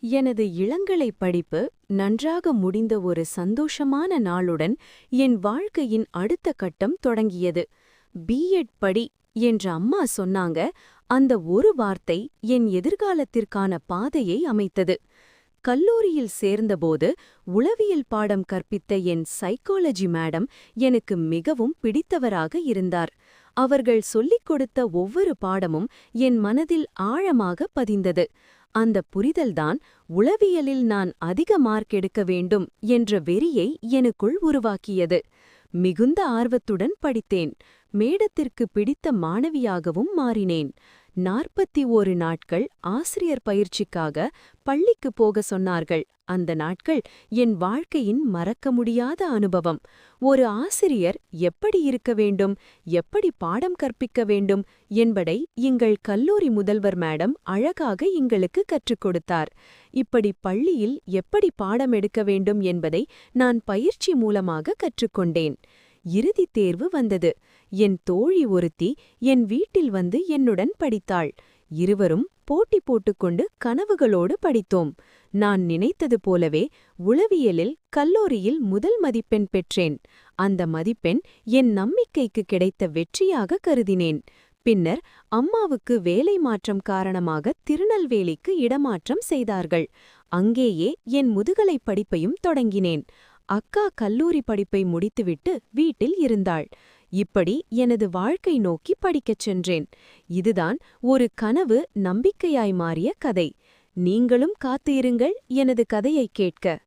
எனது இளங்கலை படிப்பு நன்றாக முடிந்த ஒரு சந்தோஷமான நாளுடன் என் வாழ்க்கையின் அடுத்த கட்டம் தொடங்கியது. பிஎட் படி என்று அம்மா சொன்னாங்க. அந்த ஒரு வார்த்தை என் எதிர்காலத்திற்கான பாதையை அமைத்தது. கல்லூரியில் சேர்ந்தபோது உளவியல் பாடம் கற்பித்த என் சைக்காலஜி மேடம் எனக்கு மிகவும் பிடித்தவராக இருந்தார். அவர்கள் சொல்லிக் கொடுத்த ஒவ்வொரு பாடமும் என் மனதில் ஆழமாக பதிந்தது. அந்த புரிதல்தான் உளவியலில் நான் அதிக மார்க் எடுக்க வேண்டும் என்ற வெறியை எனக்குள் உருவாக்கியது. மிகுந்த ஆர்வத்துடன் படித்தேன். மேடத்திற்கு பிடித்த மாணவியாகவும் மாறினேன். 41 நாட்கள் ஆசிரியர் பயிற்சிக்காக பள்ளிக்கு போக சொன்னார்கள். அந்த நாட்கள் என் வாழ்க்கையின் மறக்க முடியாத அனுபவம். ஒரு ஆசிரியர் எப்படி இருக்க வேண்டும், எப்படி பாடம் கற்பிக்க வேண்டும் என்பதை எங்கள் கல்லூரி முதல்வர் மேடம் அழகாக எங்களுக்கு கற்றுக் கொடுத்தார். இப்படி பள்ளியில் எப்படி பாடம் எடுக்க வேண்டும் என்பதை நான் பயிற்சி மூலமாக கற்றுக்கொண்டேன். இறுதித் தேர்வு வந்தது. என் தோழி ஒருத்தி என் வீட்டில் வந்து என்னுடன் படித்தாள். இருவரும் போட்டி போட்டுக்கொண்டு கனவுகளோடு படித்தோம். நான் நினைத்தது போலவே உளவியலில் கல்லூரியில் முதல் மதிப்பெண் பெற்றேன். அந்த மதிப்பெண் என் நம்பிக்கைக்கு கிடைத்த வெற்றியாக கருதினேன். பின்னர் அம்மாவுக்கு வேலை மாற்றம் காரணமாக திருநெல்வேலிக்கு இடமாற்றம் செய்தார்கள். அங்கேயே என் முதுகலை படிப்பையும் தொடங்கினேன். அக்கா கல்லூரி படிப்பை முடித்துவிட்டு வீட்டில் இருந்தாள். இப்படி எனது வாழ்க்கை நோக்கி படிக்கச் சென்றேன். இதுதான் ஒரு கனவு நம்பிக்கையாய் மாறிய கதை. நீங்களும் காத்து இருங்கள் எனது கதையைக் கேட்க.